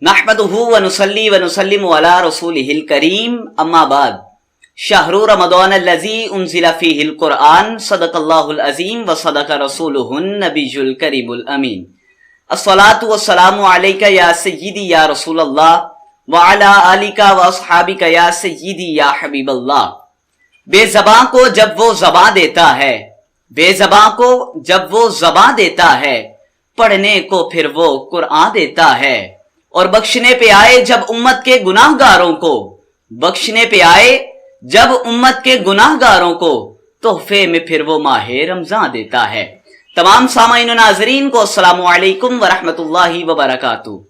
नहमदुहु व नुसल्ली व नुसल्लिमु अला रसूलिहिल करीम अम्मा बाद शहरु रमज़ान अल्लज़ी उन्ज़िला फ़ीहिल क़ुरआन सदक़ल्लाहुल अज़ीम व सदक़ रसूलुहुन नबियुल करीमुल अमीन। अस्सलातु वस्सलामु अलैका या सय्यिदी या रसूलल्लाह व अला आलिका व अस्हाबिका या सय्यिदी या हबीबल्लाह। बेज़बां को जब वो ज़बां देता है, बेज़बां को जब वो ज़बां देता है, पढ़ने को फिर वो कुरआन देता है। और बख्शने पे आए जब उम्मत के गुनाहगारों को, बख्शने पे आए जब उम्मत के गुनाहगारों को, तोहफे में फिर वो माहे रमजान देता है। तमाम सामाईन और नाज़रीन को अस्सलामु अलैकुम व रहमतुल्लाहि व बरकातुहू।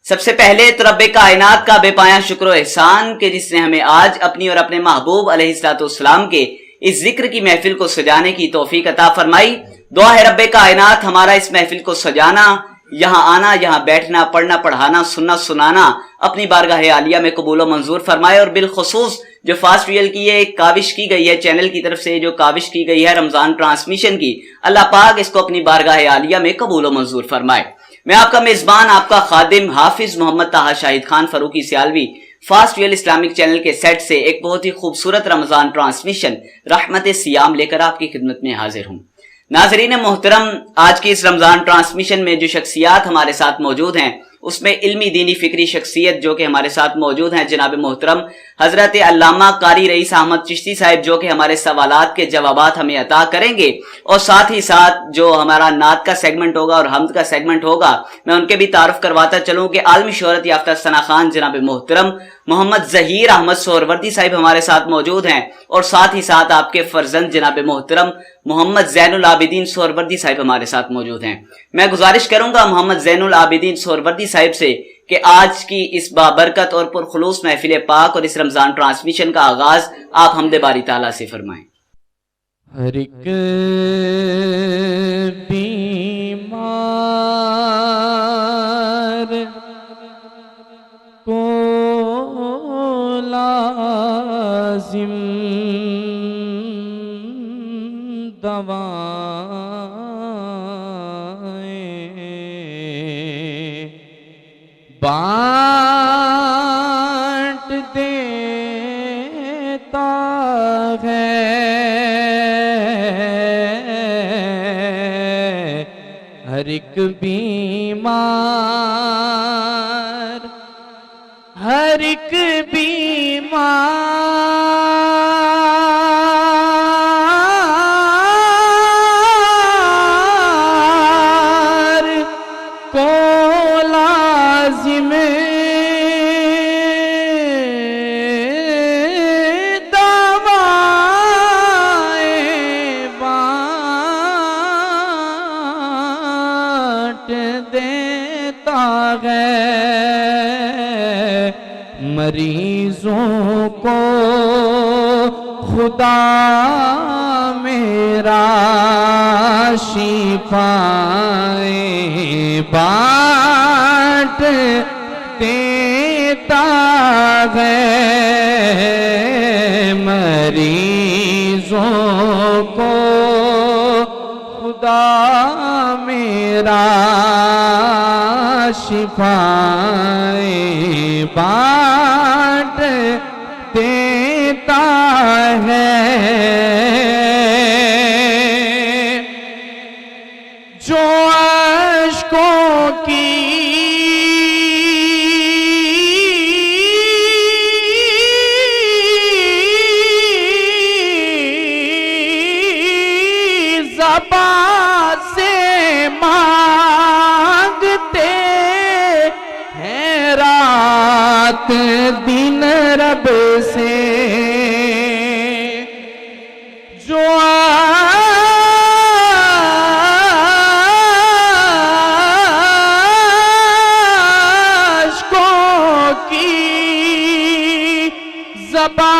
सबसे पहले तो रब्बे कायनात का बेपाया शुक्र एहसान के जिसने हमें आज अपनी और अपने महबूब अलैहिस्सलाम के इस जिक्र की महफिल को सजाने की तौफीक अता फरमाई। दुआ है रब्बे कायनात हमारा इस महफिल को सजाना, यहाँ आना, यहाँ बैठना, पढ़ना पढ़ाना, सुनना सुनाना अपनी बारगाह आलिया में कबूल और मंजूर फरमाए। और बिलखुसूस जो फास्ट रियल की ये काविश की गई है, चैनल की तरफ से जो काविश की गई है रमजान ट्रांसमिशन की, अल्लाह पाक इसको अपनी बारगाह आलिया में कबूल और मंजूर फरमाए। मैं आपका मेजबान, आपका खादिम हाफिज मोहम्मद ताहा Shahid Khan Farooqui Sialvi fast real Islamic channel के सेट से एक बहुत ही खूबसूरत रमजान ट्रांसमिशन रहमत सियाम लेकर आपकी खिदमत में हाजिर हूं। नाजरीन मोहतरम, आज की इस रमजान ट्रांसमिशन में जो शख्सियात हमारे साथ मौजूद हैं उसमें इल्मी दीनी फिक्री शख्सियत जो कि हमारे साथ मौजूद हैं जनाब मोहतरम हजरत अल्लामा कारी रईस अहमद चिश्ती साहिब, जो कि हमारे सवालात के जवाबात हमें अता करेंगे। और साथ ही साथ जो हमारा नात का सेगमेंट होगा और हमद का सेगमेंट होगा, मैं उनके भी तारुफ करवाता चलूं कि आलमी शोहरत याफ्ता सना खान जनाब मोहतरम मोहम्मद जहीर अहमद सोहरवर्दी साहिब हमारे साथ मौजूद हैं। और साथ ही साथ आपके फर्जंद जनाब मोहतरम मोहम्मद ज़ैनुल आबिदीन सोहरवर्दी साहिब हमारे साथ मौजूद हैं। मैं गुजारिश करूंगा मोहम्मद ज़ैनुल आबिदीन सोहरवर्दी साहिब से कि आज की इस बाबरकत और पुरखुलूस महफिल पाक और इस रमजान ट्रांसमिशन का आगाज आप हमदे बारी ताला से फरमाएं। हर एक बीमार को लाजिम दवाएं बांट देता है, हर एक बीमार, हर एक बीमार को लाजिम मरीजों को खुदा मेरा शिफाएं बांट देता है, मरीजों को खुदा मेरा शिफाएं बांट देता है। जो अश्कों की ज़बां से मांगते हैं रात दिन रब से, जो आशिकों की ज़बां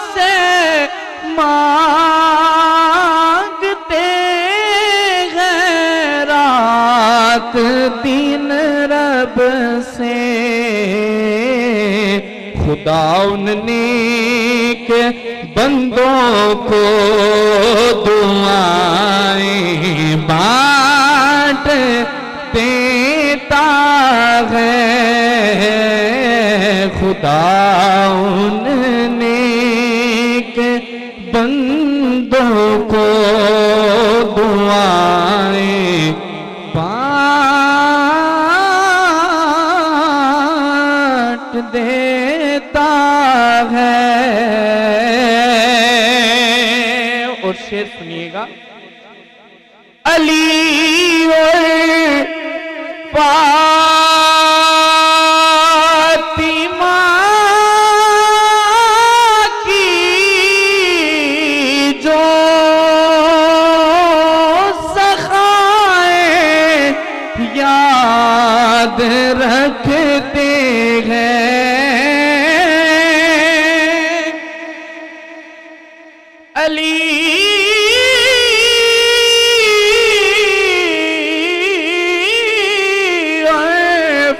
से मांगते हैं रात दिन रब से, खुदा उन नेक बंदों को दुआएं बांट खुदा उन नेक बंदों को दुआएं बांट देता है। और शेर सुनिएगा, अली और फातिमा की जो सखाएं याद रखते हैं। अली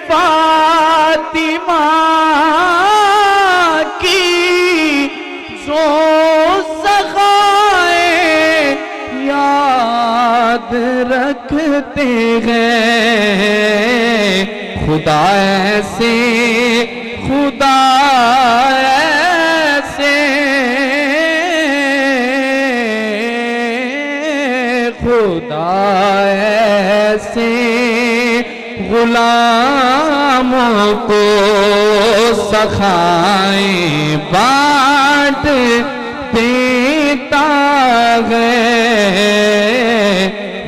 फातिमा की जो सखाएं याद रखते हैं। खुदा ऐसे खुदा ऐसे खुदा ऐसे गुलामों को सखाएं बांट देता है।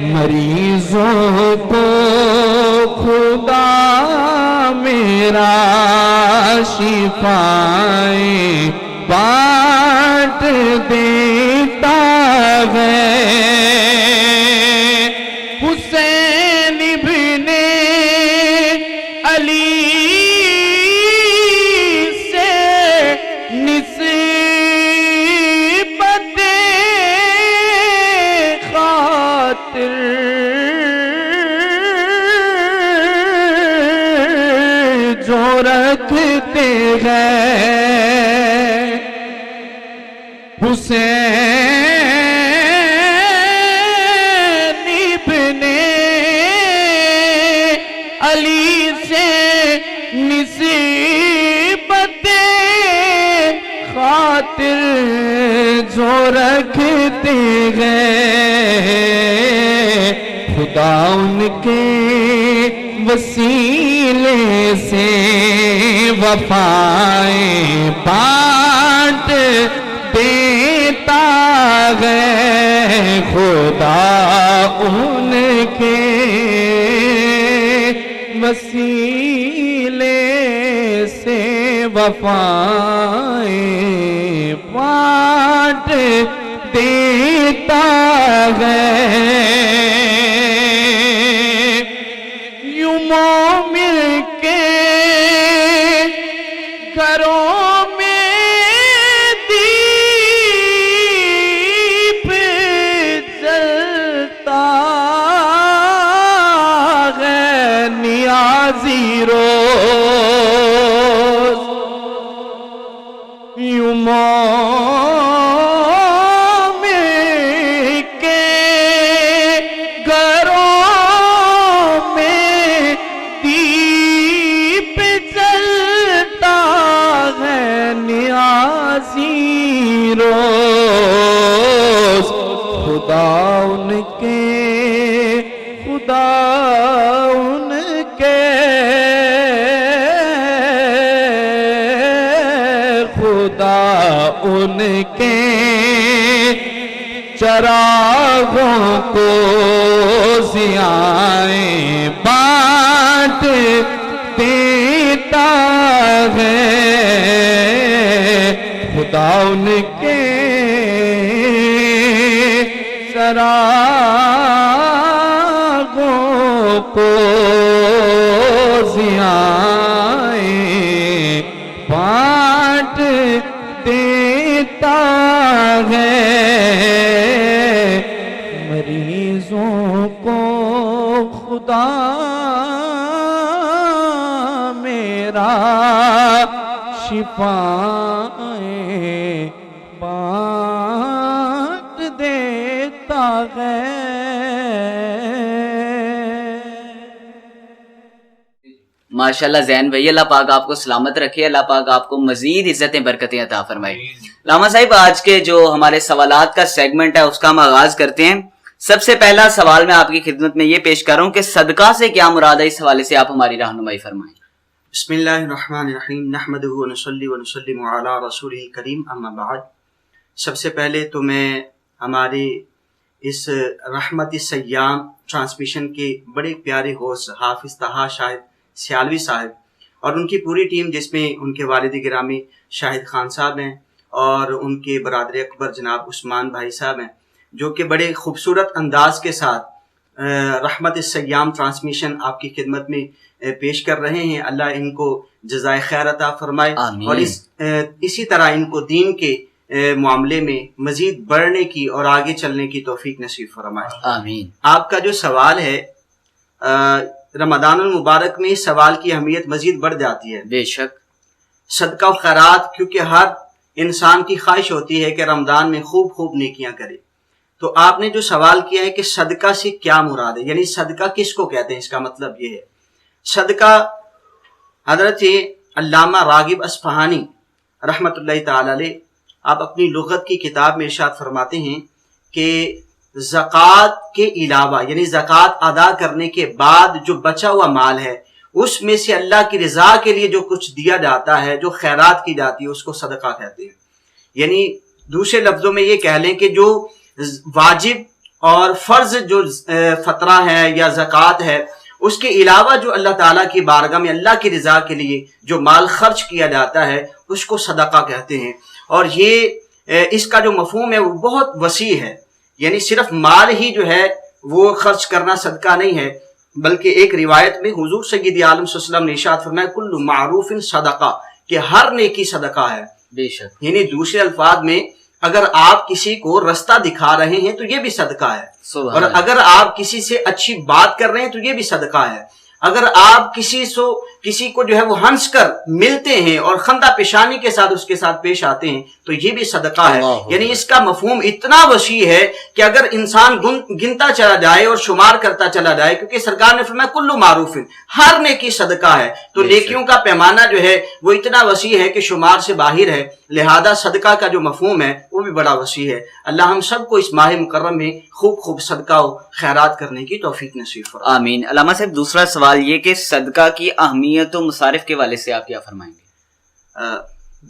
मरीजों को खुदा मेरा शिफाएं बांट देता है। हुसैन इब्ने अली से निस्बते खातिर जो रखते हैं। हुसैन इब्ने अली से निस्बते खातिर जो रखते हैं। खुदा उनके वसीले से वफाएं बांट देता है। खुदा उनके वसीले से वफाएं बांट देता है। यूं मोमिन के घरों में दीप जलता है। नियाज़ी रोज़ यूं मोमिन के घरों में दीप जलता है। नियाज़ी रोज़ खुदा उनके खुदा उनके चरागों को ज़ियाएं बांट देता है। खुदा उनके चरागों को ज़ियाएं बांट देता है। मरीजों को खुदा मेरा शिफाएं बांट देता है। माशाल्लाह जैन भाई, अल्लाह पाक आपको सलामत रखे, अल्लाह पाक आपको मजीद इज्जतें बरकतें अता फरमाए। लामा साहिब, आज के जो हमारे सवालात का सेगमेंट है उसका हम आगाज करते हैं। सबसे पहला सवाल मैं आपकी खिदमत में ये पेश कर रहा हूँ कि सदका से क्या मुराद है, इस हवाले से आप हमारी रहनुमाई फरमाएं। बिस्मिल्लाहिर्रहमानिर्रहीम नहमदुहु व नुसल्ली व नुसल्लिमु अला रसूलिल करीम अम्मा बाद। सबसे पहले तो मैं हमारे इस रहमत सय्याम ट्रांसमिशन के बड़े प्यारे होस्ट हाफिज तहा शाहिद सियालवी साहब और उनकी पूरी टीम, जिसमें उनके वालिद गिरामी शाहिद खान साहब हैं और उनके बरादर अकबर जनाब उस्मान भाई साहब हैं, जो कि बड़े खूबसूरत अंदाज के साथ रहमत सय्याम ट्रांसमिशन आपकी खिदमत में पेश कर रहे हैं। अल्लाह इनको जज़ाए खैर अता फरमाए और इसी तरह इनको दीन के मामले में मजीद बढ़ने की और आगे चलने की तौफीक नसीब फरमाए। आमीन। आपका जो सवाल है, रमदानुल मुबारक में इस सवाल की अहमियत मजीद बढ़ जाती है। बेशक सदका और खैरात, क्योंकि हर इंसान की ख्वाहिश होती है कि रमजान में खूब खूब नेकियां करे। तो आपने जो सवाल किया है कि सदका से क्या मुराद है, यानी सदका किसको कहते हैं, इसका मतलब ये है सदका हजरत अल्लामा रागिब अस्फहानी रहमतुल्लाहि ताला अलैह, आप अपनी लुगत की किताब में इरशाद फरमाते हैं कि ज़कात के अलावा, यानी ज़कात अदा करने के बाद जो बचा हुआ माल है उसमें से अल्लाह की रज़ा के लिए जो कुछ दिया जाता है, जो खैरात की जाती है, उसको सदका कहते हैं। यानी दूसरे लफ्जों में ये कह लें कि जो वाजिब और फर्ज जो फतरा है या ज़कात है, उसके अलावा जो अल्लाह ताला की बारगाह में अल्लाह की रज़ा के लिए जो माल खर्च किया जाता है उसको सदका कहते हैं। और ये इसका जो मफहूम है वो बहुत वसी है, यानी सिर्फ माल ही जो है वो खर्च करना सदका नहीं है, बल्कि एक रिवायत में हुजूर सय्यद आलम सल्लल्लाहु अलैहि वसल्लम ने इरशाद फरमाया कुल्लु मारूफिन सदका, कि हर नेकी सदका है। बेशक, यानी दूसरे अल्फाज में अगर आप किसी को रास्ता दिखा रहे हैं तो ये भी सदका है, और अगर आप किसी से अच्छी बात कर रहे हैं तो ये भी सदका है। अगर आप किसी को जो है वो हंस कर मिलते हैं और खंदा पेशानी के साथ उसके साथ पेश आते हैं तो ये भी सदका है। यानी इसका मफहूम इतना वसी है कि अगर इंसान गिनता चला जाए और शुमार करता चला जाए, क्योंकि सरकार ने फरमाया कुल्लु मारूफिन, हर नेकी सदका है, तो नेकियों का पैमाना जो है वो इतना वसी है कि शुमार से बाहिर है। लिहाजा सदका का जो मफहूम है वो भी बड़ा वसी है। अल्लाह हम सबको इस माह मुकर्रम में खूब खूब सदका और खैरात करने की तौफीक नसीब फरमाए। आमीन। अल्लामा साहब, दूसरा सवाल ये कि सदका की अहमियत और मुसारिफ के वाले से आप क्या फरमाएंगे?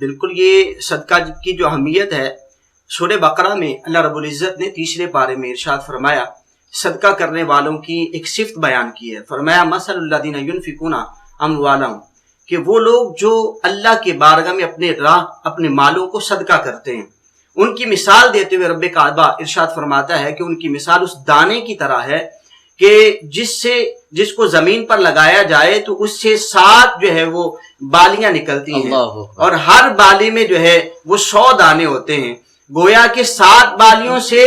बिल्कुल, ये सदका की जो अहमियत है, सूरह बकरा में अल्लाह रब्बुल इज्जत ने तीसरे पारे में इरशाद फरमाया, सदका करने वालों की एक सिफ्त बयान की है। फरमाया मसलुल लज़ीना युनफिकूना अमवालहुम, कि वो लोग जो अल्लाह के बारगाह में अपने मालों को सदका करते हैं, उनकी मिसाल देते हुए रब्बे काबा इरशाद फरमाता है कि उनकी मिसाल उस दाने की तरह है कि जिसको जमीन पर लगाया जाए तो उससे 7 जो है वो बालियां निकलती हैं, और हर बाली में जो है वो 100 दाने होते हैं। गोया के 7 बालियों से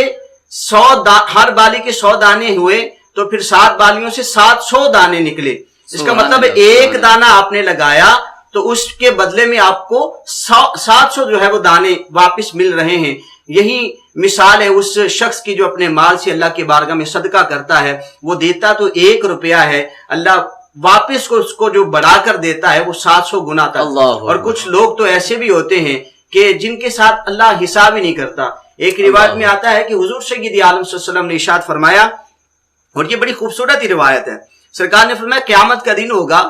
हर बाली के 100 दाने हुए तो फिर 7 बालियों से 700 दाने निकले। इसका मतलब एक दाना आपने लगाया तो उसके बदले में आपको 700 जो है वो दाने वापस मिल रहे हैं। यही मिसाल है उस शख्स की जो अपने माल से अल्लाह के बारगाह में सदका करता है। वो देता तो 1 रुपया है, अल्लाह वापस को उसको जो बढ़ाकर देता है वो 700 गुना तक। और कुछ लोग तो ऐसे भी होते हैं कि जिनके साथ अल्लाह हिसाब ही नहीं करता। एक रिवायत में आता है कि हुजूर सय्यद आलम सल्लल्लाहु अलैहि वसल्लम ने इरशाद फरमाया, और ये बड़ी खूबसूरत ही रिवायत है, सरकार ने फरमाया क़यामत का दिन होगा,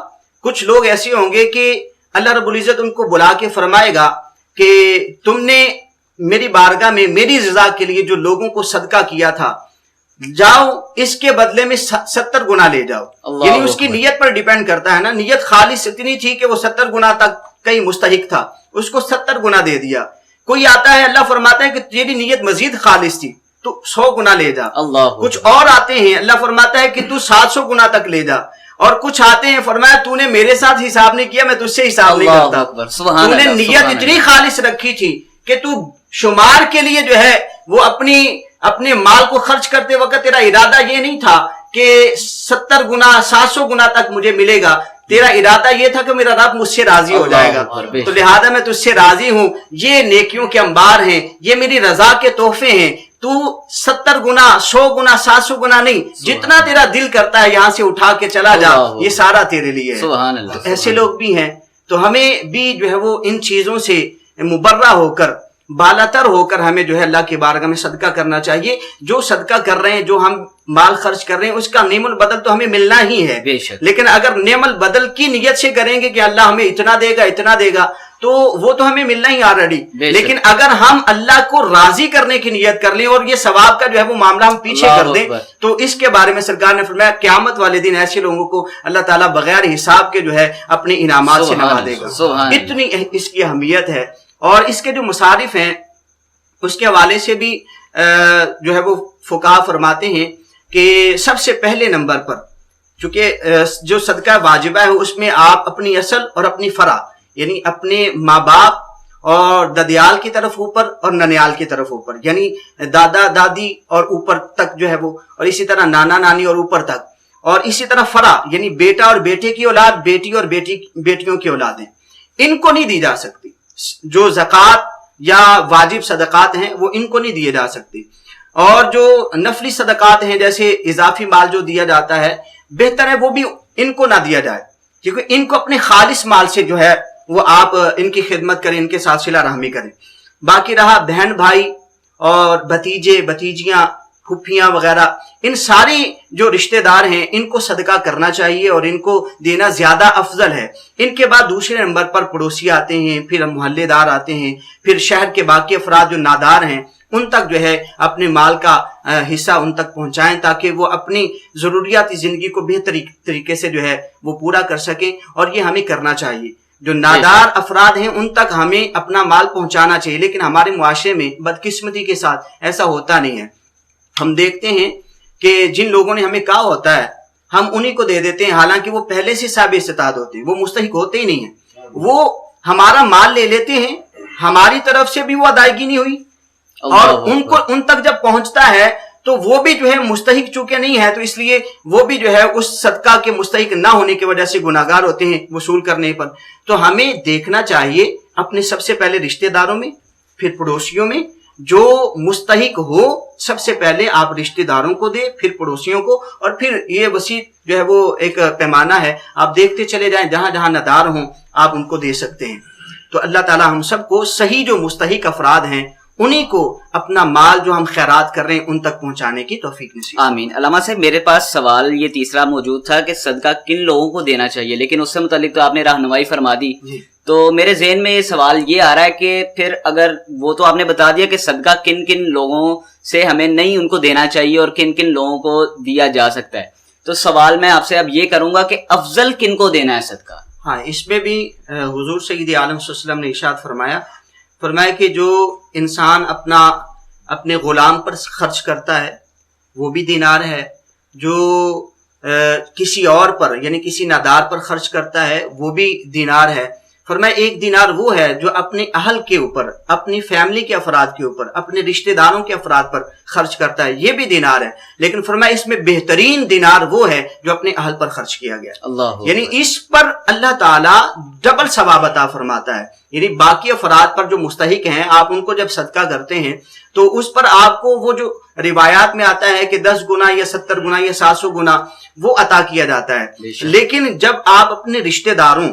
कुछ लोग ऐसे होंगे कि अल्लाह रब्बुल इज्जत उनको बुला के फरमाएगा कि तुमने मेरी बारगाह में मेरी रज़ा के लिए जो लोगों को सदका किया था, जाओ इसके बदले में 70 गुना ले जाओ। यानी उसकी नीयत पर डिपेंड करता है ना, नीयत खालिस इतनी थी कि वो 70 गुना तक कहीं मुस्तहिक था, उसको 70 गुना दे दिया। कोई आता है, अल्लाह फरमाता है कि तेरी नीयत मजीद खालिस थी, तू 100 गुना ले जा। कुछ और आते हैं, अल्लाह फरमाता है कि तू 700 गुना तक ले जा। और कुछ आते हैं, फरमाया तूने मेरे साथ हिसाब नहीं किया, मैं तुझसे हिसाब नहीं करता। तूने नीयत इतनी खालिस रखी थी कि तू शुमार के लिए जो है वो अपने माल को खर्च करते वक्त तेरा इरादा ये नहीं था कि 70 गुना 700 गुना तक मुझे मिलेगा, तेरा इरादा ये था कि मेरा रब मुझसे राजी हो जाएगा, तो लिहाजा मैं तुझसे राजी हूं। ये नेकियों के अंबार हैं, ये मेरी रजा के तोहफे हैं, तू 70 गुना 100 गुना 700 गुना नहीं, जितना तेरा दिल करता है यहाँ से उठा के चला जा, ये सारा तेरे लिए है। सुभान अल्लाह, तो ऐसे लोग भी हैं। तो हमें भी जो है वो इन चीजों से मुबर्रा होकर, बालातर होकर हमें जो है अल्लाह की बारगाह में सदका करना चाहिए। जो सदका कर रहे हैं, जो हम माल खर्च कर रहे हैं, उसका नेमुल बदल तो हमें मिलना ही है। बेशक। लेकिन अगर नेमल बदल की नियत से करेंगे कि अल्लाह हमें इतना देगा इतना देगा, तो वो तो हमें मिलना ही ऑलरेडी। लेकिन अगर हम अल्लाह को राजी करने की नियत कर लें और ये सवाब का जो है वो मामला हम पीछे कर दें, तो इसके बारे में सरकार ने फरमाया क़यामत वाले दिन ऐसे लोगों को अल्लाह ताला बगैर हिसाब के जो है अपने इनामात से नवा देगा। इतनी इसकी अहमियत है। और इसके जो मुसारिफ हैं उसके हवाले से भी जो है वो फुकाहा फरमाते हैं कि सबसे पहले नंबर पर, चूंकि जो सदका वाजिबा है उसमें आप अपनी असल और अपनी फरा, यानी अपने माँ बाप और ददियाल की तरफ ऊपर और ननियाल की तरफ ऊपर, यानी दादा दादी और ऊपर तक जो है वो, और इसी तरह नाना नानी और ऊपर तक, और इसी तरह फरा यानी बेटा और बेटे की औलाद, बेटी और बेटियों की औलादें, इनको नहीं दी जा सकती। जो ज़कात या वाजिब सदकात हैं वो इनको नहीं दिए जा सकते। और जो नफली सदकात हैं, जैसे इजाफी माल जो दिया जाता है, बेहतर है वो भी इनको ना दिया जाए, क्योंकि इनको अपने खालिस माल से जो है वो आप इनकी खिदमत करें, इनके साथ सिला रहमी करें। बाकी रहा बहन भाई और भतीजे भतीजियां फुफियां वगैरह, इन सारी जो रिश्तेदार हैं इनको सदका करना चाहिए और इनको देना ज्यादा अफजल है। इनके बाद दूसरे नंबर पर पड़ोसी आते हैं, फिर मोहल्लेदार आते हैं, फिर शहर के बाकी अफराद जो नादार हैं उन तक जो है अपने माल का हिस्सा उन तक पहुंचाएं, ताकि वो अपनी जरूरियाती जिंदगी को बेहतर तरीके से जो है वो पूरा कर सकें। और ये हमें करना चाहिए। जो नादार अफराद हैं उन तक हमें अपना माल पहुंचाना चाहिए, लेकिन हमारे मुआशरे में बदकिस्मती के साथ ऐसा होता नहीं है। हम देखते हैं कि जिन लोगों ने हमें कहा होता है हम उन्हीं को दे देते हैं, हालांकि वो पहले से साबित इस्तेताद होते हैं, वो मुस्तहिक होते ही नहीं है। वो हमारा माल ले लेते हैं, हमारी तरफ से भी वो अदायगी नहीं हुई, और उनको उन तक जब पहुंचता है तो वो भी जो है मुस्तहिक चूंकि नहीं है, तो इसलिए वो भी जो है उस सदका के मुस्तहिक ना होने की वजह से गुनाहगार होते हैं वसूल करने पर। तो हमें देखना चाहिए अपने सबसे पहले रिश्तेदारों में, फिर पड़ोसियों में, जो मुस्तहिक हो सबसे पहले आप रिश्तेदारों को दे, फिर पड़ोसियों को, और फिर ये वसी जो है वो एक पैमाना है, आप देखते चले जाएं, जहां जहां नदार हों आप उनको दे सकते हैं। तो अल्लाह ताला हम सबको सही जो मुस्तहिक अफराद हैं उन्हीं को अपना माल जो हम खैरात कर रहे हैं उन तक पहुंचाने की तौफीक नसीब। आमीन। अल्लामा साहब, मेरे पास सवाल ये तीसरा मौजूद था कि सदका किन लोगों को देना चाहिए, लेकिन उससे मुतालिक तो आपने रहनुमाई फरमा दी। तो मेरे जहन में ये सवाल ये आ रहा है कि फिर अगर वो तो आपने बता दिया कि सदका किन किन लोगों से हमें नहीं उनको देना चाहिए और किन किन लोगों को दिया जा सकता है, तो सवाल मैं आपसे अब ये करूंगा कि अफजल किन को देना है सदका। हाँ, इसमें भी हुजूर सय्यद आलम सल्लल्लाहु अलैहि वसल्लम ने इरशाद फरमाया कि जो इंसान अपने गुलाम पर खर्च करता है वो भी दीनार है, जो किसी और पर यानी किसी नादार पर खर्च करता है वो भी दीनार है। फरमाया एक दीनार वो है जो अपने अहल के ऊपर, अपनी फैमिली के अफराद के ऊपर, अपने रिश्तेदारों के अफराद पर खर्च करता है, ये भी दीनार है। लेकिन फरमाया इसमें बेहतरीन दीनार वो है जो अपने अहल पर खर्च किया गया, यानी इस पर अल्लाह ताला डबल सवाब अता फरमाता है। यानी बाकी अफराद पर जो मुस्तहिक हैं आप उनको जब सदका करते हैं तो उस पर आपको वो जो रिवायात में आता है कि 10 गुना या 70 गुना या 700 गुना वो अता किया जाता है। लेकिन जब आप अपने रिश्तेदारों,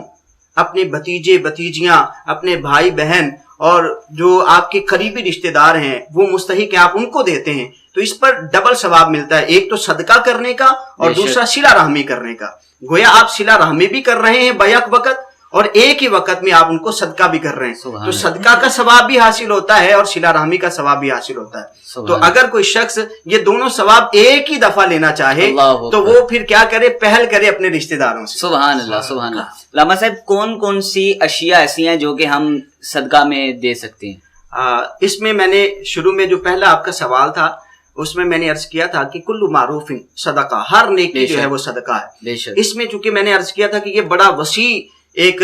अपने भतीजे भतीजियां, अपने भाई बहन और जो आपके करीबी रिश्तेदार हैं वो मुस्तहिक हैं, आप उनको देते हैं, तो इस पर डबल सवाब मिलता है। एक तो सदका करने का और दूसरा सिला रहमी करने का। गोया आप सिला रहमी भी कर रहे हैं बैक वक्त और एक ही वक्त में आप उनको सदका भी कर रहे हैं, तो सदका का सवाब भी हासिल होता है और सिला रहमी का सवाब भी हासिल होता है। तो अगर कोई शख्स ये दोनों सवाब एक ही दफा लेना चाहे तो वो फिर क्या करे, पहल करे अपने रिश्तेदारों से। सुभान अल्लाह, सुभान अल्लाह। लामा साहब, कौन कौन सी अशिया ऐसी हैं जो कि हम सदका में दे सकते हैं? इसमें मैंने शुरू में जो पहला आपका सवाल था उसमें मैंने अर्ज किया था कि कुल्लु मारूफिन सदका, हर नेकी जो है वो सदका है। इसमें चूंकि मैंने अर्ज किया था कि ये बड़ा वसी एक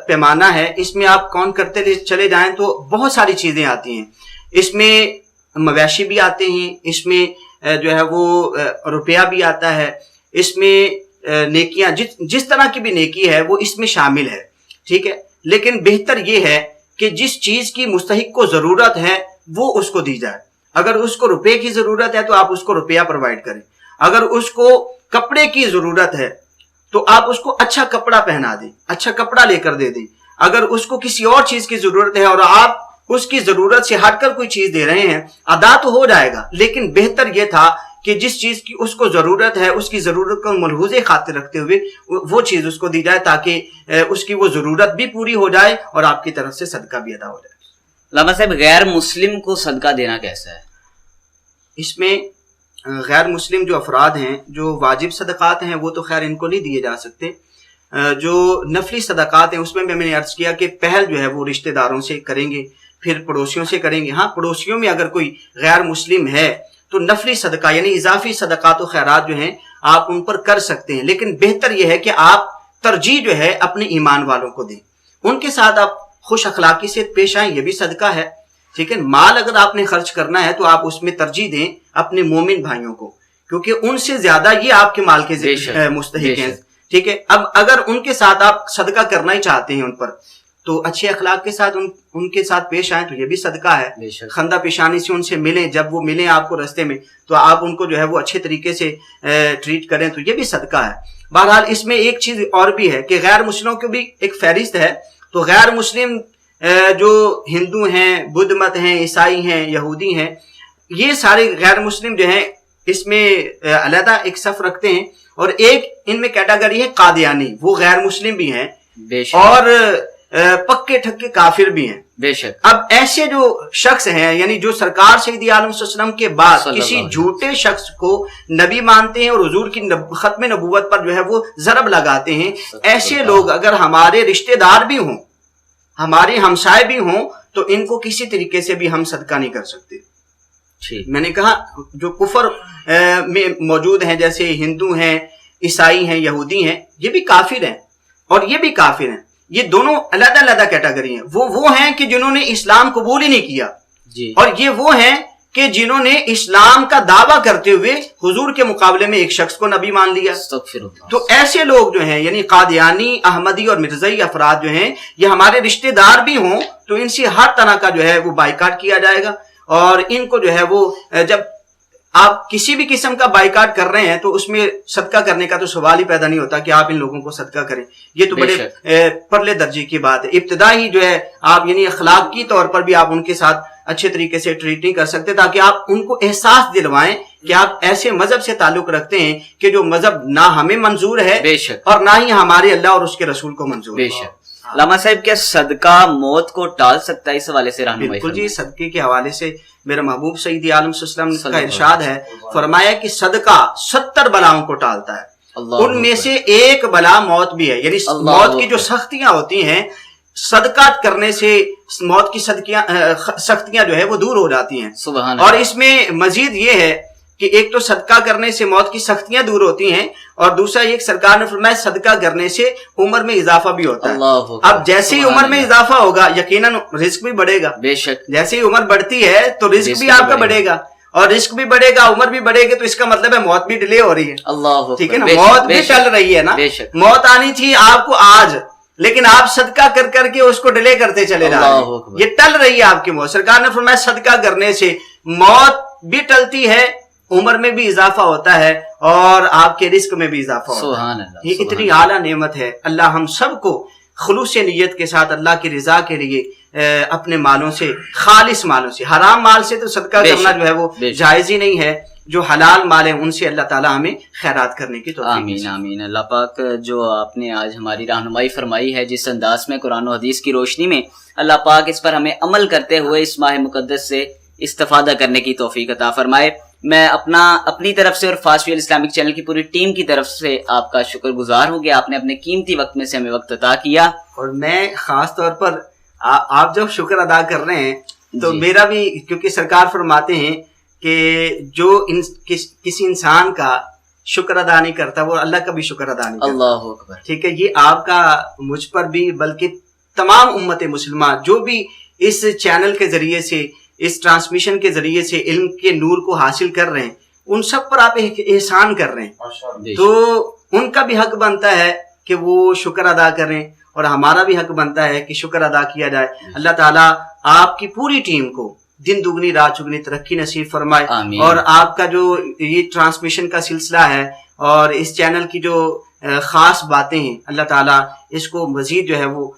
पैमाना है, इसमें आप कौन करते चले जाएं तो बहुत सारी चीजें आती हैं। इसमें मवेशी भी आते हैं, इसमें जो है वो रुपया भी आता है, इसमें नेकियां जिस तरह की भी नेकी है वो इसमें शामिल है, ठीक है। लेकिन बेहतर ये है कि जिस चीज की मुस्तहिक को जरूरत है वो उसको दी जाए। अगर उसको रुपए की जरूरत है तो आप उसको रुपया प्रोवाइड करें, अगर उसको कपड़े की जरूरत है तो आप उसको अच्छा कपड़ा पहना दें, अच्छा कपड़ा लेकर दे दें। अगर उसको किसी और चीज की जरूरत है और आप उसकी जरूरत से हटकर कोई चीज दे रहे हैं, अदा तो हो जाएगा, लेकिन बेहतर यह था कि जिस चीज की उसको जरूरत है उसकी जरूरत को मलहूज़े खातिर रखते हुए वो चीज उसको दी जाए, ताकि उसकी वो जरूरत भी पूरी हो जाए और आपकी तरफ से सदका भी अदा हो जाए। लामा साहब, गैर मुस्लिम को सदका देना कैसा है? इसमें गैर मुस्लिम जो अफराद हैं, जो वाजिब सदकात हैं वो तो खैर इनको नहीं दिए जा सकते। जो नफली सदकात हैं उसमें भी मैंने अर्ज किया कि पहल जो है वो रिश्तेदारों से करेंगे, फिर पड़ोसियों से करेंगे। हाँ, पड़ोसियों में अगर कोई गैर मुस्लिम है तो नफली सदका यानी इजाफी सदकात व खैरात जो हैं आप उन पर कर सकते हैं, लेकिन बेहतर यह है कि आप तरजीह जो है अपने ईमान वालों को दें, उनके साथ आप खुश अखलाकी से पेश आए, ये भी सदका है। ठीक है, माल अगर आपने खर्च करना है तो आप उसमें तरजीह दें अपने मोमिन भाइयों को, क्योंकि उनसे ज्यादा ये आपके माल के मुस्तहिक हैं। ठीक है, अब अगर उनके साथ आप सदका करना ही चाहते हैं उन पर, तो अच्छे अखलाक के साथ उनके साथ पेश आए तो ये भी सदका है। खंदा पेशानी से उनसे मिलें, जब वो मिलें आपको रास्ते में तो आप उनको जो है वो अच्छे तरीके से ट्रीट करें तो ये भी सदका है। बहरहाल इसमें एक चीज और भी है कि गैर मुस्लिमों की भी एक फहरिस्त है। तो गैर मुस्लिम जो हिंदू हैं, बुद्ध मत हैं, ईसाई हैं, यहूदी हैं, ये सारे गैर मुस्लिम जो हैं इसमें अलहदा एक सफ रखते हैं। और एक इनमें कैटेगरी है कादियानी, वो गैर मुस्लिम भी हैं और पक्के ठक्के काफिर भी हैं। बेशक। अब ऐसे जो शख्स हैं, यानी जो सरकार सैयद आलम सल्लल्लाहु अलैहि वसल्लम के बाद किसी झूठे शख्स को नबी मानते हैं और हुजूर की खत्म नबूवत पर जो है वो जरब लगाते हैं, ऐसे लोग अगर हमारे रिश्तेदार भी हों, हमारे हमसाए भी हों, तो इनको किसी तरीके से भी हम सदका नहीं कर सकते। मैंने कहा जो कुफर में मौजूद हैं, जैसे हिंदू हैं, ईसाई हैं, यहूदी हैं, ये भी काफिर हैं और ये भी काफिर हैं। ये दोनों अलग अलग कैटेगरी हैं। वो हैं कि जिन्होंने इस्लाम कबूल ही नहीं किया जी। और ये वो हैं कि जिन्होंने इस्लाम का दावा करते हुए हुजूर के मुकाबले में एक शख्स को नबी मान लिया। तो ऐसे लोग जो हैं, यानी कादियानी, अहमदी और मिर्ज़ाई अफराद जो हैं, ये हमारे रिश्तेदार भी हों तो इनसे हर तरह का जो है वो बाइकाट किया जाएगा। और इनको जो है वो, जब आप किसी भी किस्म का बाइकाट कर रहे हैं तो उसमें सदका करने का तो सवाल ही पैदा नहीं होता कि आप इन लोगों को सदका करें। ये तो बड़े परले दर्जे की बात है। इब्तिदा ही जो है आप यानी अखलाक की तौर पर भी आप उनके साथ अच्छे तरीके से ट्रीट नहीं कर सकते, ताकि आप उनको एहसास दिलवाएं कि आप ऐसे मजहब से ताल्लुक रखते हैं कि जो मजहब ना हमें मंजूर है और ना ही हमारे अल्लाह और उसके रसूल को मंजूर है। लामा साहब, क्या सदका मौत को टाल सकता है? इस हवाले से रहनुमाई। बिल्कुल जी, सदके के हवाले से मेरा महबूब सईद आलम सल्लल्लाहु अलैहि वसल्लम का इरशाद है, फरमाया कि सदका 70 बलाओं को टालता है। उनमें से एक बला मौत भी है, यानी मौत की जो सख्तियां होती हैं, सदका करने से मौत की सख्तियां जो है वो दूर हो जाती हैं। और इसमें मजीद ये है कि एक तो सदका करने से मौत की सख्तियां दूर होती हैं और दूसरा एक सरकार ने फरमाया सदका करने से उम्र में इजाफा भी होता है। अब जैसे ही उम्र में इजाफा होगा यकीनन रिस्क भी बढ़ेगा। बेशक, जैसे ही उम्र बढ़ती है तो रिस्क भी आपका बढ़ेगा और रिस्क भी बढ़ेगा, उम्र भी बढ़ेगी, तो इसका मतलब है मौत भी डिले हो रही है। ठीक है ना, मौत भी चल रही है ना। मौत आनी थी आपको आज, लेकिन आप सदका कर करके उसको डिले करते चले जा रहे हैं, ये टल रही है आपकी मौत। सरकार ने फरमाया सदका करने से मौत भी टलती है, उम्र में भी इजाफा होता है और आपके रिस्क में भी इजाफा होता है। ये इतनी आला नेमत है। अल्लाह हम सबको खुलूस नियत के साथ अल्लाह की रिजा के लिए अपने मालों से, खालिस मालों से, हराम माल से तो सदका करना जो है वो जायज ही नहीं है। जो हलाल माल है उनसे अल्लाह ताला हमें खैरात करने की तौफीक। आमीन आमीन। अल्लाह पाक जो आपने आज हमारी रहनुमाई फरमाई है, जिस अंदाज में कुरान और हदीस की रोशनी में, अल्लाह पाक इस पर हमें अमल करते हुए इस माह मुकद्दस से इस्तिफादा करने की तौफीक अता फरमाए। मैं अपनी तरफ से और फास्ट फील्ड इस्लामिक चैनल की पूरी टीम की तरफ से आपका शुक्रगुजार हूँ कि आपने अपने कीमती वक्त में से हमें वक्त अता किया। और मैं खास तौर पर आप जब शुक्र अदा कर रहे हैं तो मेरा भी, क्योंकि सरकार फरमाते हैं कि जो किसी इंसान का शुक्र अदा नहीं करता वो अल्लाह का भी शुक्र अदा नहीं करता। अल्लाह अकबर। ठीक है, ये आपका मुझ पर भी, बल्कि तमाम उम्मत मुसलमान जो भी इस चैनल के जरिए से, इस ट्रांसमिशन के जरिए से इल्म के नूर को हासिल कर रहे हैं, उन सब पर आप एहसान कर रहे हैं, तो उनका भी हक बनता है कि वो शुक्र अदा करें और हमारा भी हक बनता है कि शुक्र अदा किया जाए। अल्लाह ताला आपकी पूरी टीम को दिन दुगनी रात चुगनी तरक्की नसीब फरमाए। आमीन। और आपका जो ये ट्रांसमिशन का सिलसिला है और इस चैनल की जो खास बातें हैं, अल्लाह ताला इसको मजीद जो है वो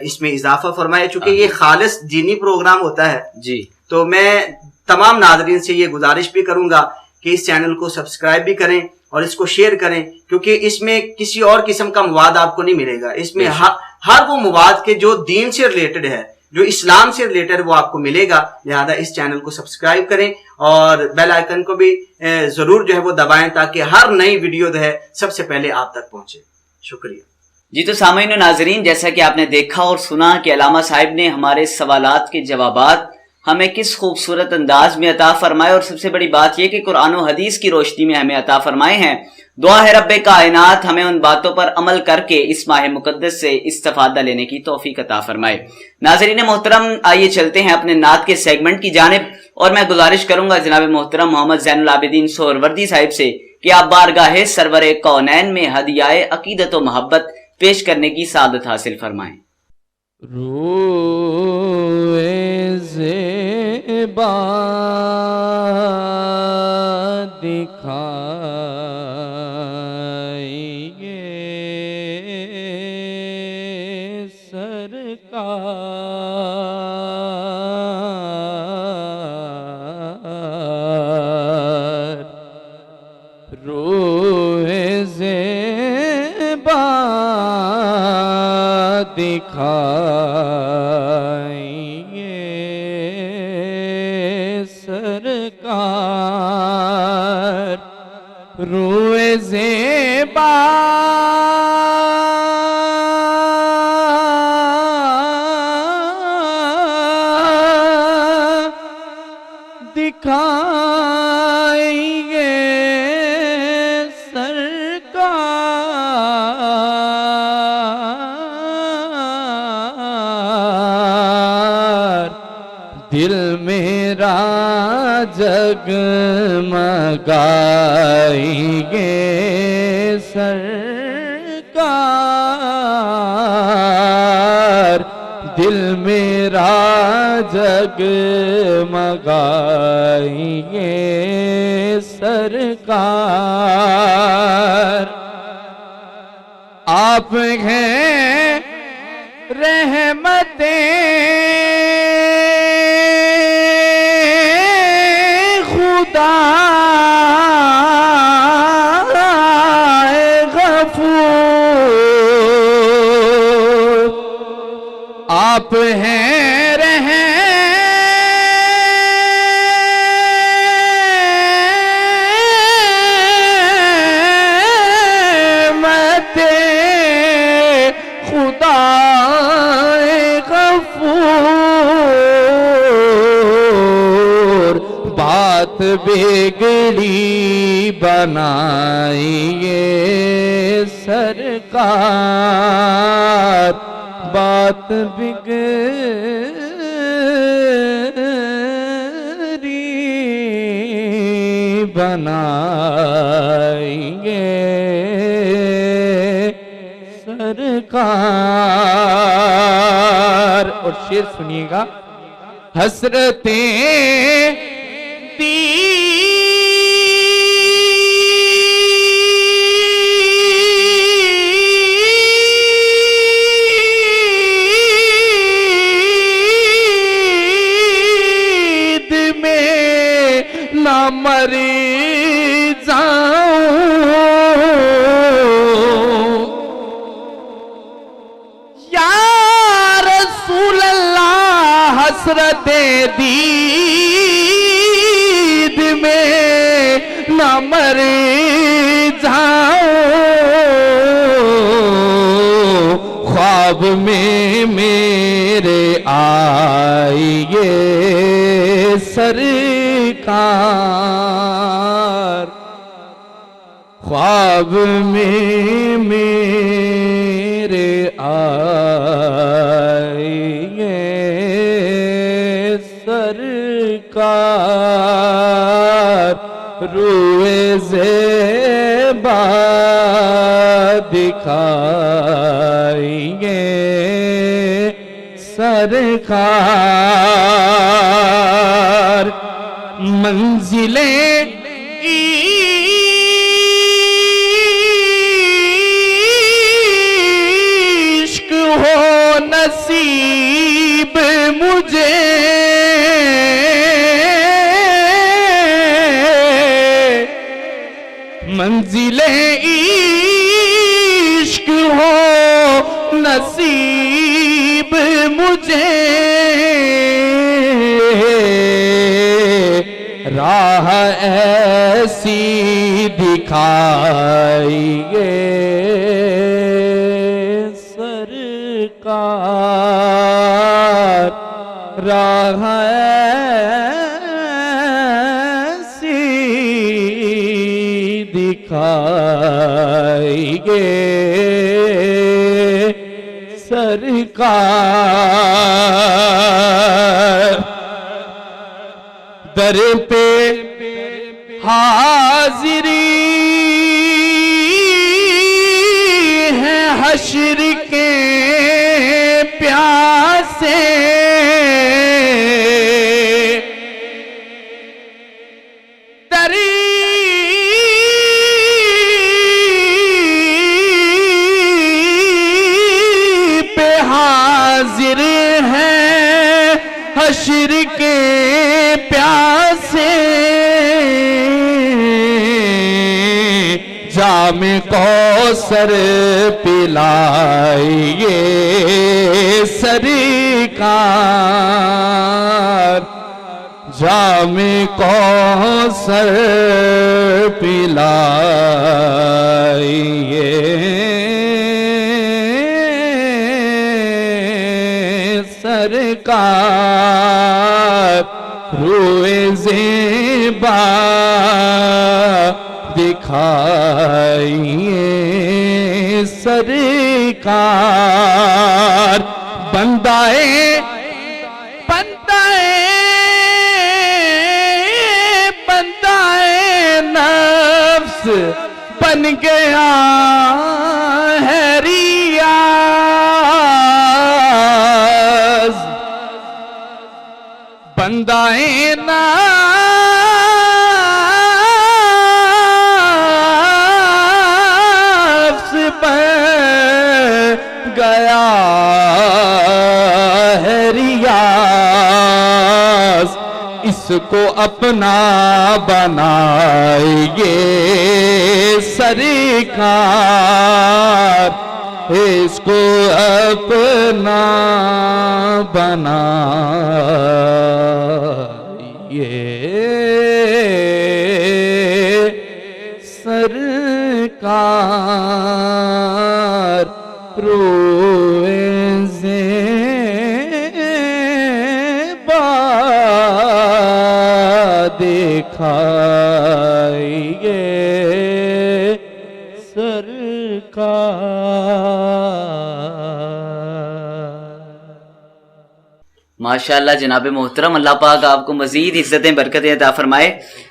इसमें इजाफा फरमाए। चूंकि ये खालिस दीनी प्रोग्राम होता है जी, तो मैं तमाम नाज़रीन से ये गुजारिश भी करूंगा कि इस चैनल को सब्सक्राइब भी करें और इसको शेयर करें, क्योंकि इसमें किसी और किस्म का मवाद आपको नहीं मिलेगा। इसमें हर वो मवाद के जो दीन से रिलेटेड है, जो इस्लाम से रिलेटेड, वो आपको मिलेगा। लिहाजा इस चैनल को सब्सक्राइब करें और बेल आइकन को भी जरूर जो है वो दबाएं, ताकि हर नई वीडियो जो है सबसे पहले आप तक पहुंचे। शुक्रिया जी। तो सामईन और नाजरीन, जैसा कि आपने देखा और सुना कि अल्लामा साहिब ने हमारे सवालात के जवाबात हमें किस खूबसूरत अंदाज में अता फरमाए, और सबसे बड़ी बात यह कि कुरान और हदीस की रोशनी में हमें अता फरमाए हैं। दुआ है रब्बे कायनात हमें उन बातों पर अमल करके इस माह मुकद्दस से इस्तिफादा लेने की तौफीक अता फरमाए। नाज़रीन मोहतरम, आइए चलते हैं अपने नात के सेगमेंट की जानिब, और मैं गुजारिश करूंगा जनाब मोहतरम मोहम्मद ज़ैनुल आबिदीन सोहरवर्दी साहिब से कि आप बारगाहे सरवरे कौनैन में हदियाए अकीदत व मोहब्बत पेश करने की सादत हासिल फरमाएं। रोए ज़ेबा दिखाएंगे सरकार, रोए ज़ेबा दिखाएंगे सरकार, रोए ज़ेबा दिखाएंगे सरकार, दिल मेरा जगमगाएंगे सरकार, दिल मेरा जगमगाएंगे सरकार। आप हैं रहमते खुदा गफूर, आप हैं रहमते खुदा गफूर, बात बिगड़ी बनाएंगे सरकार, बात बिगड़ी बनाएंगे सरकार। और शेर सुनिएगा, हसरतें दीद में ना मर जाऊं, या रसूल अल्लाह हसरते दीद में न मर जाऊं, ख्वाब में मेरे आएंगे सरकार, ख्वाब में मेरे आएंगे सरकार, रुए ज़ेबा दिखाएंगे सरकार। मंजिले इश्क हो नसीब मुझे, मंजिले इश्क हो नसीब मुझे, राह ऐसी दिखाइए सरकार, राह ऐसी दिखाइए सरकार। दर पे हाजिरी है हश्र के प्यासे, दरी पे हाजिर है हश्र के प्यासे, जामे कौसर पिलाइए सरकार, जामे कौसर पिलाइए सरकार, रूए ज़ेबा दिखाइए सरकार। बंदाए बंदाए बंदाए नफ्स बन गया है रियाज, बंदाए नफ्स बन गया है रियाज, इसको अपना बनाइए सरकार, इसको अपना बनाइए सरकार, रोए ज़ेबा दिखाइए माशाअल्लाह जनाब मोहतरम, अल्लाह पाक आपको मजीद इज्जतें बरकतें अता फरमाए।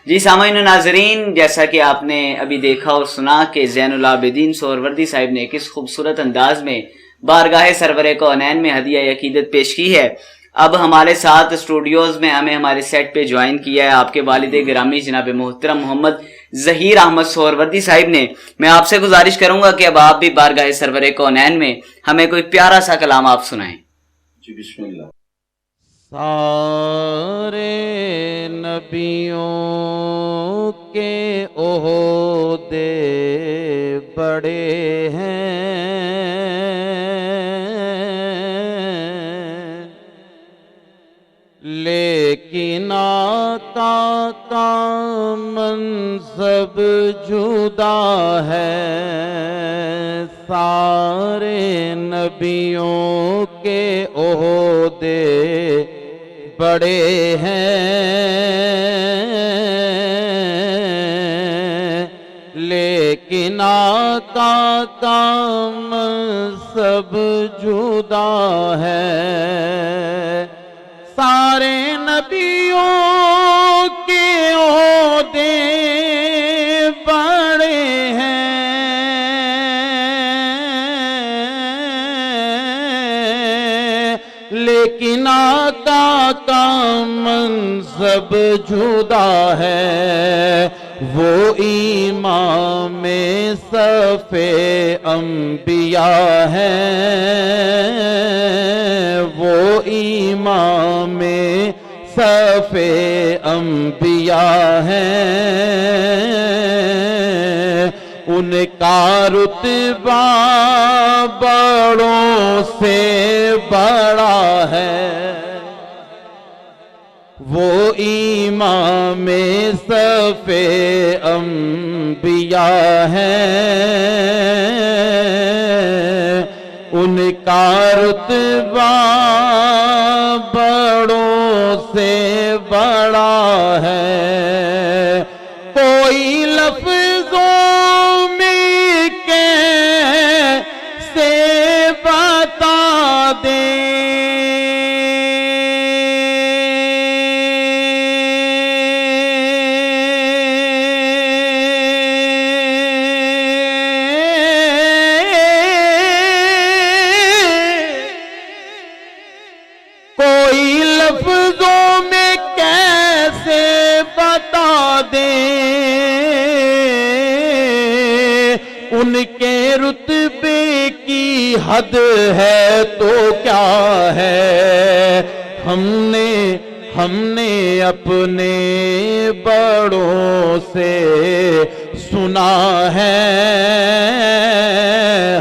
जी सामाईन नाजरीन, जैसा कि आपने अभी देखा और सुना कि ज़ैनुल आबिदीन सोहरवर्दी साहिब ने किस खूबसूरत अंदाज में बारगाह सरवरे कौनैन में हदिया अकीदत पेश की है। अब हमारे साथ स्टूडियोज में हमें हमारे सेट पे ज्वाइन किया है आपके वालिद गिरामी जनाब मोहतरम मोहम्मद जहीर अहमद सोहरवर्दी साहिब ने। मैं आपसे गुजारिश करूंगा कि अब आप भी बारगाह सरवरे कौनैन में हमें कोई प्यारा सा कलाम आप सुनाएं। जी बिस्मिल्लाह। सारे नबियों के ओहदे बड़े हैं, लेकिन आता का मनसब जुदा है। सारे नबियों के ओहदे बड़े हैं, लेकिन आका का मनसब जुदा है। सारे नबियों के ओहदे बड़े हैं, लेकिन आका का मनसब जुदा है। वो इमाम सफ़े अंबिया है, वो इमाम सफ़े अंबिया है। उनका रुतबा बड़ों से बड़ा है। वो इमाम सफ़े अंबिया है, उनका रुतबा बड़ों से बड़ा है। कोई लफ्ज़ों में कैसे बता दे, कोई लफ्ज़ों में कैसे बता दे। उनके रुतबे की हद है तो क्या है। हमने अपने बड़ों से सुना है,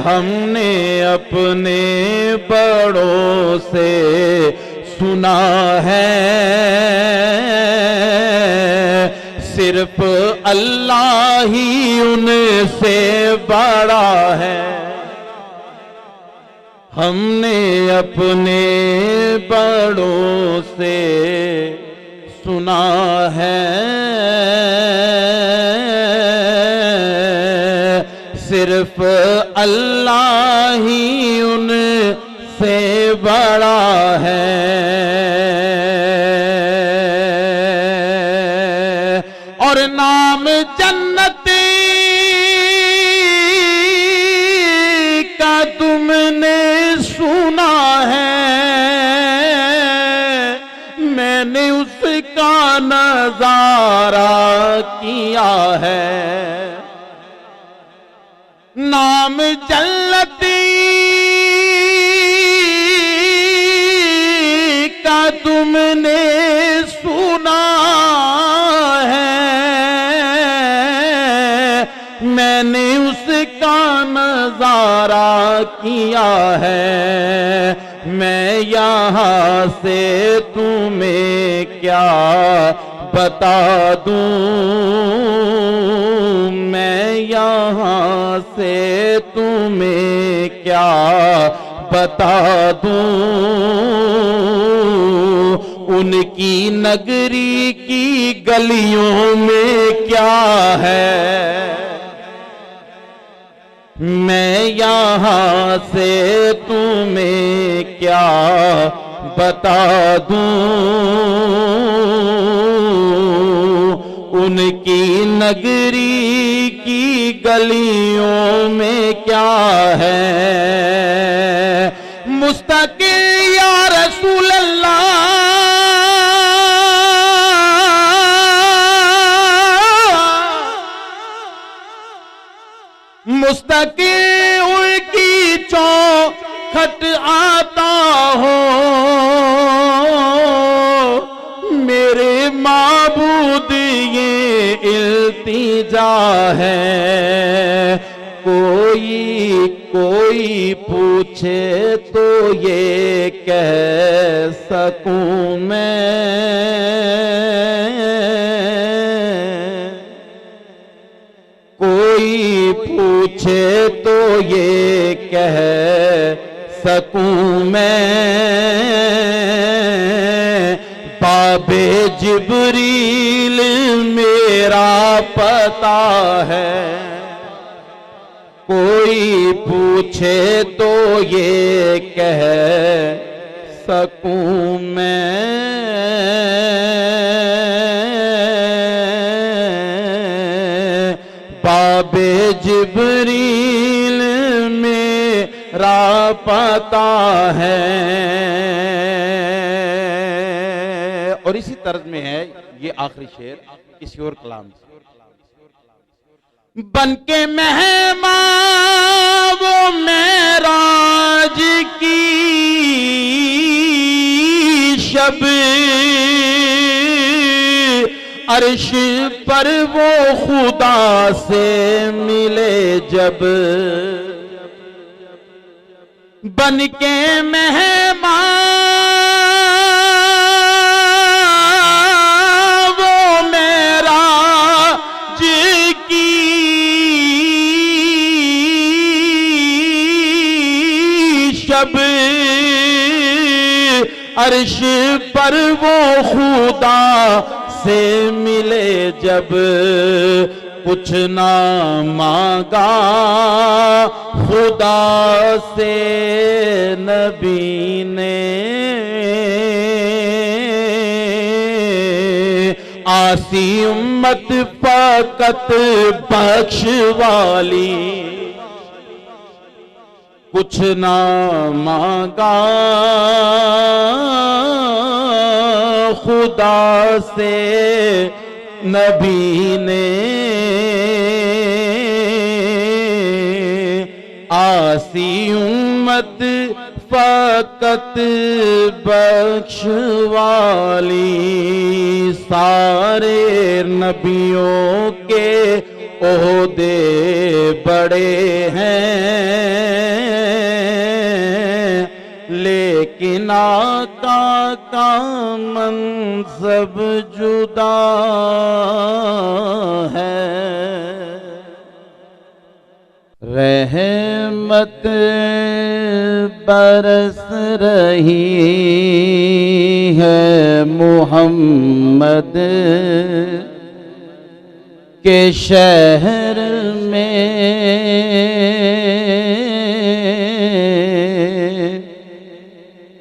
हमने अपने बड़ों से सुना है। सिर्फ अल्लाह ही उनसे बड़ा है। हमने अपने बड़ों से सुना है, सिर्फ अल्लाह ही उनसे बड़ा है। और नाम जन्नती का तुमने सुना है, मैंने उसका नजारा किया है। नाम जन्नती का तुमने सुना है, मैंने उसका नजारा किया है। मैं यहाँ से तुम्हें क्या बता दूं, मैं यहाँ से तुम्हें क्या बता दूं। उनकी नगरी की गलियों में क्या है, मैं यहाँ से तुम्हें क्या बता दूं। उनकी नगरी की गलियों में क्या है। मुस्तकिल या रसूल अल्लाह, मुस्तकिल उनकी चौखट आता हो। मेरे माबूद ये इल्तिजा है, कोई पूछे तो ये कह सकूं मैं, कोई पूछे तो ये कह सकूं मैं। बाबे जिब्रील मेरा पता है, कोई पूछे तो ये कह सकूं मैं। बाबे जिब्रील में पता है। और इसी तर्ज में है ये आखिरी शेर किसी और कलाम से। बन के मेहमान वो मेराज की शब, अर्श पर वो खुदा से मिले जब। बन के मेहमान वो मेराज की शब, अर्श पर वो खुदा से मिले जब। कुछ ना मांगा खुदा से नबी ने, आसी उम्मत फकत बख्शवाली। कुछ ना मांगा खुदा से नबी ने, आसी उम्मत फकत बख्शवाली। सारे नबियों के ओहदे बड़े हैं, लेकिन आका का मनसब जुदा है। रहमत बरस रही है मोहम्मद के शहर में।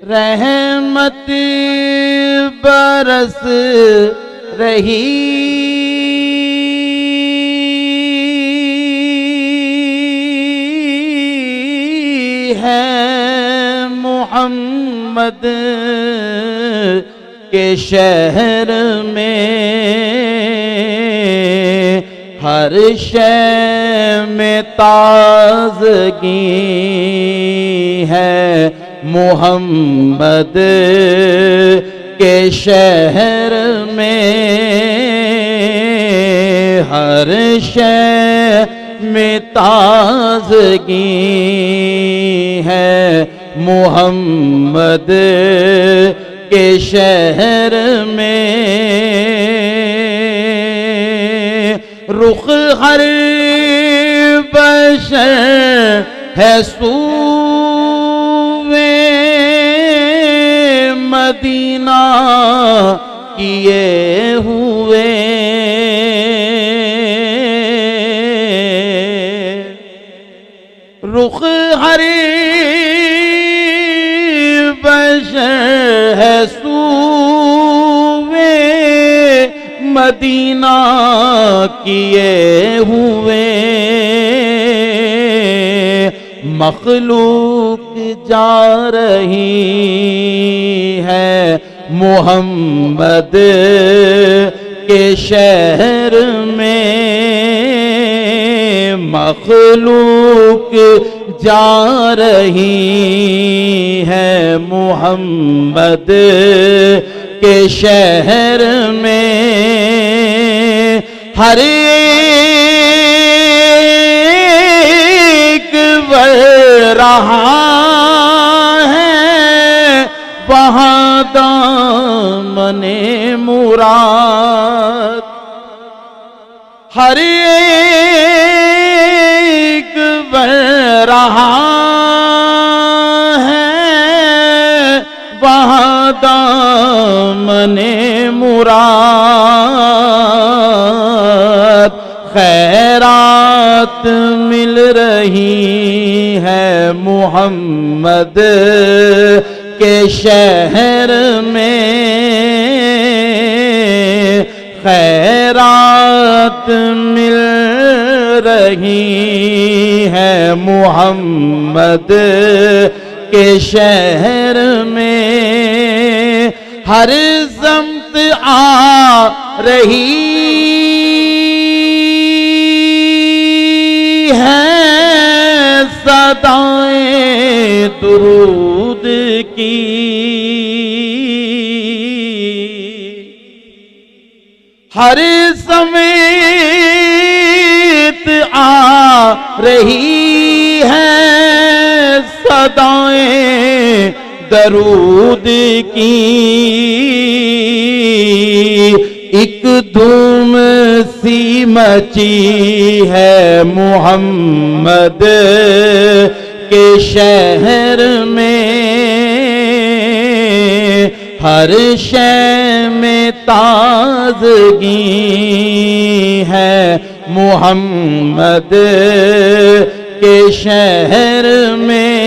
रहमत बरस रही है मोहम्मद के शहर में। हर शय में ताजगी है मोहम्मद के शहर में। हर शय में ताजगी है मोहम्मद के शहर में। रुख हर बशर है सूवे मदीना किए हुए। रुख हर बशर है सूवे मदीना किए हुए। मखलूक जा रही है मोहम्मद के शहर में। मखलूक जा रही है मोहम्मद के शहर में। हर एक बढ़ रहा है वहाँ दामने मुराद। हर एक बढ़ रहा है वहाँ दामने मुराद। खैरात मिल रही है मोहम्मद के शहर में। खैरात मिल रही है मोहम्मद के शहर में, हर ज़म्त आ रही है सदाएं दुरूद की। हर समेत आ रही है सदाएं दरूद की। एक धूम सी मची है मोहम्मद के शहर में, हर शय में ताजगी है मोहम्मद के शहर में।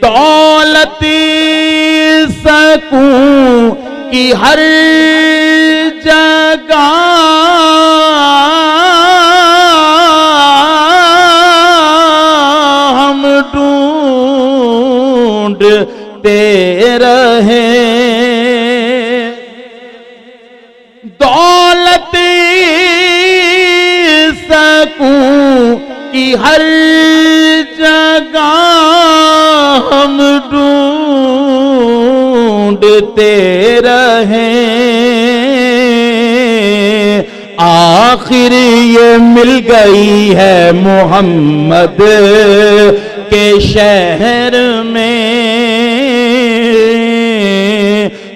दौलती सकूं की हर जगह हम ढूंढते रहे। दौलत सकूं की हर जगह हम ढूंढते रहे। आखिर ये मिल गई है मोहम्मद के शहर में,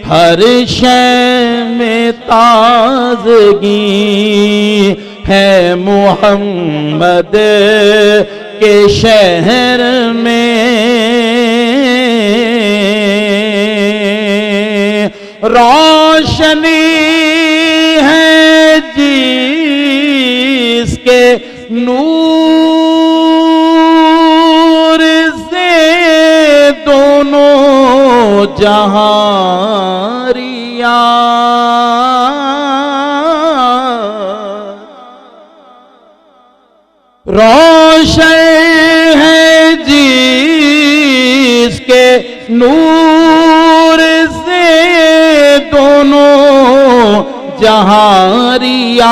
हर शय में ताजगी है मोहम्मद के शहर में। रोशनी है जिसके नूर से दोनों जहां रिया। रोशन है जिसके नूर से दोनों जहां रियाज़।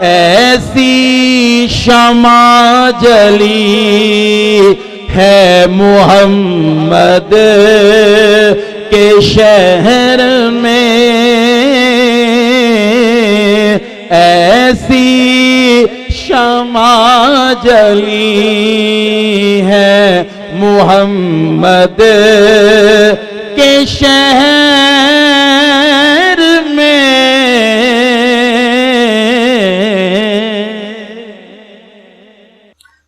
ऐसी शमा जली है मोहम्मद के शहर में, ऐसी शमा जली है मोहम्मद के शहर में।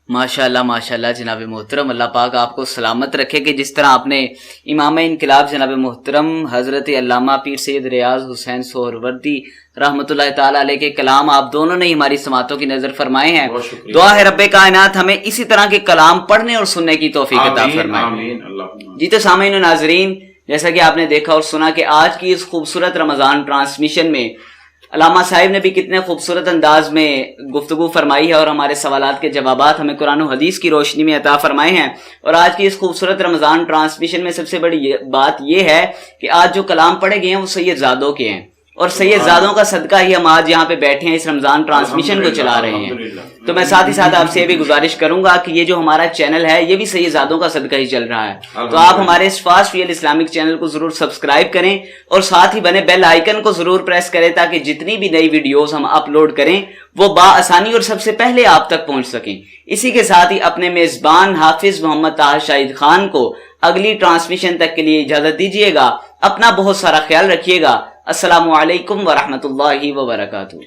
माशाल्लाह माशाल्लाह जनाब मोहतरम, अल्लाह पाक आपको सलामत रखे कि जिस तरह आपने इमाम इनकलाब जनाब मोहतरम हजरत अल्लामा पीर सैयद रियाज हुसैन सोहरवर्दी रहमतुल्लाह ताला अलैह के कलाम आप दोनों ने हमारी समातों की नजर फरमाए हैं। दुआ है रब्बे कायनात हमें इसी तरह के कलाम पढ़ने और सुनने की तौफीक अता फरमाए। जी तो सामीन नाजरीन, जैसा कि आपने देखा और सुना कि आज की इस खूबसूरत रमजान ट्रांसमिशन में अल्लामा साहिब ने भी कितने खूबसूरत अंदाज में गुफ्तगू फरमाई है और हमारे सवालात के जवाबात हमें कुरान और हदीस की रोशनी में अता फरमाए हैं। और आज की इस खूबसूरत रमजान ट्रांसमिशन में सबसे बड़ी बात यह है कि आज जो कलाम पढ़े गए हैं वो सैयदजादों के हैं और सैयदजादों का सदका ही हम आज यहाँ पे बैठे हैं, इस रमजान ट्रांसमिशन को चला रहे हैं। तो मैं साथ ही साथ आपसे ये भी गुजारिश करूंगा कि ये जो हमारा चैनल है ये भी सैयदजादों का सदका ही चल रहा है। तो आप हमारे इस फास्ट रियल इस्लामिक चैनल को जरूर सब्सक्राइब करें और साथ ही बने बेल आइकन को जरूर प्रेस करें ताकि जितनी भी नई वीडियोस हम अपलोड करें वो बाआसानी और सबसे पहले आप तक पहुंच सकें। इसी के साथ ही अपने मेजबान हाफिज मोहम्मद ताहा शाहिद खान को अगली ट्रांसमिशन तक के लिए इजाजत दीजिएगा। अपना बहुत सारा ख्याल रखिएगा। अस्सलामु अलैकुम व रहमतुल्लाहि व बरकातुहू।